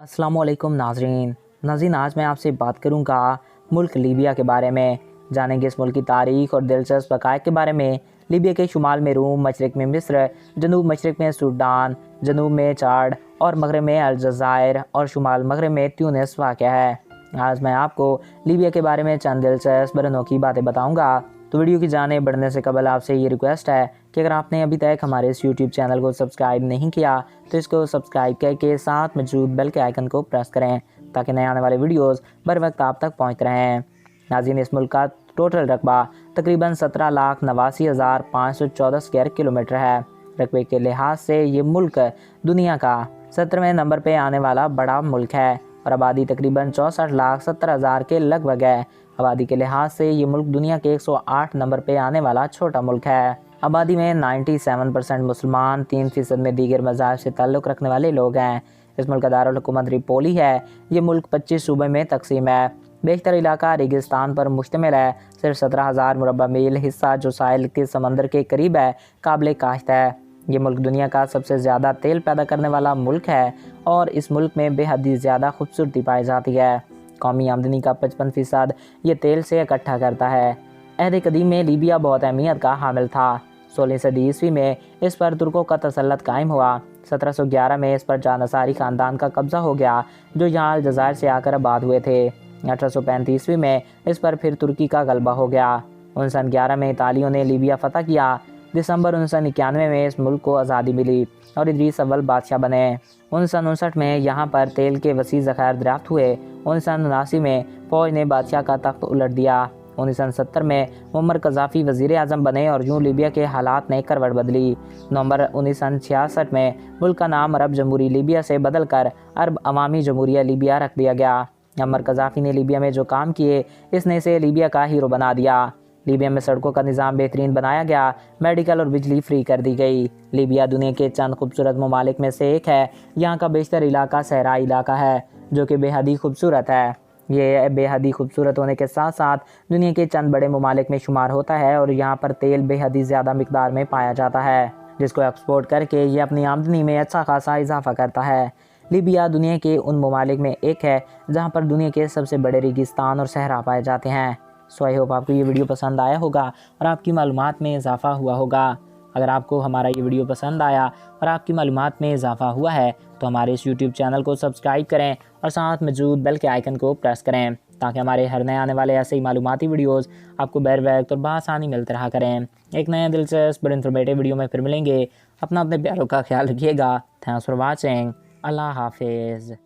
अस्सलाम वालेकुम नाज़रीन, आज मैं आपसे बात करूंगा मुल्क लीबिया के बारे में। जानेंगे इस मुल्क की तारीख और दिलचस्प हक़ाइक़ के बारे में। लीबिया के शुमाल में रूम, मशरक़ में मिस्र, जनूब मशरक़ में सूडान, जनूब में चाड और मगरब में अलजायर और शुमाल मगरब में ट्यूनिस वाक़या है। आज मैं आपको लीबिया के बारे में चंद दिलचस्प और अनोखी बातें बताऊँगा। तो वीडियो की जाने बढ़ने से कबल आपसे ये रिक्वेस्ट है कि अगर आपने अभी तक हमारे इस यूट्यूब चैनल को सब्सक्राइब नहीं किया तो इसको सब्सक्राइब करके साथ मौजूद बेल के आइकन को प्रेस करें ताकि नए आने वाले वीडियोस बर वक्त आप तक पहुंचते रहें। नाज़रीन, इस मुल्क का टोटल रकबा तकरीबन 17,89,514 स्क्वायर किलोमीटर है। रकबे के लिहाज से ये मुल्क दुनिया का 17वें नंबर पर आने वाला बड़ा मुल्क है और आबादी तकरीबन 64,70,000 के लगभग है। आबादी के लिहाज से ये मुल्क दुनिया के 108 नंबर पे आने वाला छोटा मुल्क है। आबादी में 97% मुसलमान, 3% में दीगर मज़ाहब से ताल्लुक़ रखने वाले लोग हैं। इस मुल्क का दारुल हुकूमत ट्रिपोली है। ये मुल्क 25 सूबे में तकसीम है। बेशतर इलाका रेगिस्तान पर मुश्तमिल है। सिर्फ 17,000 मुरबा मील हिस्सा जो साहिल के समंदर के करीब है काबिल काश्त है। ये मुल्क दुनिया का सबसे ज़्यादा तेल पैदा करने वाला मुल्क है और इस मुल्क में बेहद ही ज़्यादा खूबसूरती पाई जाती है। कौमी आमदनी का 55% ये तेल से इकट्ठा करता है। अहद कदीम में लीबिया बहुत अहमियत का हामिल था। 16वीं सदी ईस्वी में इस पर तुर्कों का तसल्लुत कायम हुआ। 1711 में इस पर जानसारी ख़ानदान का कब्ज़ा हो गया जो यहाँ अलजायर से आकर आबाद हुए थे। 1835 ईस्वी में इस पर फिर तुर्की का गलबा हो गया। 1911 में इतालियों ने लीबिया फतह किया। दिसंबर 1991 में इस मुल्क को आज़ादी मिली और इदरीस अव्वल बादशाह बने। 1959 में यहाँ पर तेल के वसी ज़खायर दरियाफ्त हुए। 1979 में फ़ौज ने बादशाह का तख्त उलट दिया। 1970 में मुअम्मर कज़ाफ़ी वज़ीर आज़म बने और यूँ लीबिया के हालात ने करवट बदली। नवंबर 1966 में मुल्क का नाम अरब जमहूरी लीबिया से बदलकर अरब अवामी जमहूरिया लीबिया रख दिया गया। मुअम्मर कज़ाफ़ी ने लीबिया में जो काम किए इसने इसे लीबिया का हीरो बना दिया। लीबिया में सड़कों का निज़ाम बेहतरीन बनाया गया, मेडिकल और बिजली फ्री कर दी गई। लीबिया दुनिया के चंद खूबसूरत ममालिक में से एक है। यहाँ का बेशतर इलाका सहराई इलाका है जो कि बेहद ही खूबसूरत है। ये बेहद ही खूबसूरत होने के साथ साथ दुनिया के चंद बड़े ममालिक में शुमार होता है और यहाँ पर तेल बेहद ही ज़्यादा मिकदार में पाया जाता है जिसको एक्सपोर्ट करके ये अपनी आमदनी में अच्छा खासा इजाफा करता है। लीबिया दुनिया के उन ममालिक में एक है जहाँ पर दुनिया के सबसे बड़े रेगिस्तान और सहरा पाए जाते हैं। सो आई होप आपको ये वीडियो पसंद आया होगा और आपकी मालूमात में इजाफ़ा हुआ होगा। अगर आपको हमारा ये वीडियो पसंद आया और आपकी मालूमात में इजाफ़ा हुआ है तो हमारे इस यूट्यूब चैनल को सब्सक्राइब करें और साथ मौजूद बेल के आइकन को प्रेस करें ताकि हमारे हर नए आने वाले ऐसे ही मालूमाती वीडियोज़ आपको बर वक्त और बआसानी मिलते रहा करें। एक नया दिलचस्प बड़े इन्फॉर्मेटिव वीडियो में फिर मिलेंगे। अपने प्यारों का ख्याल रखिएगा। Thanks for watching. अल्लाह हाफिज़।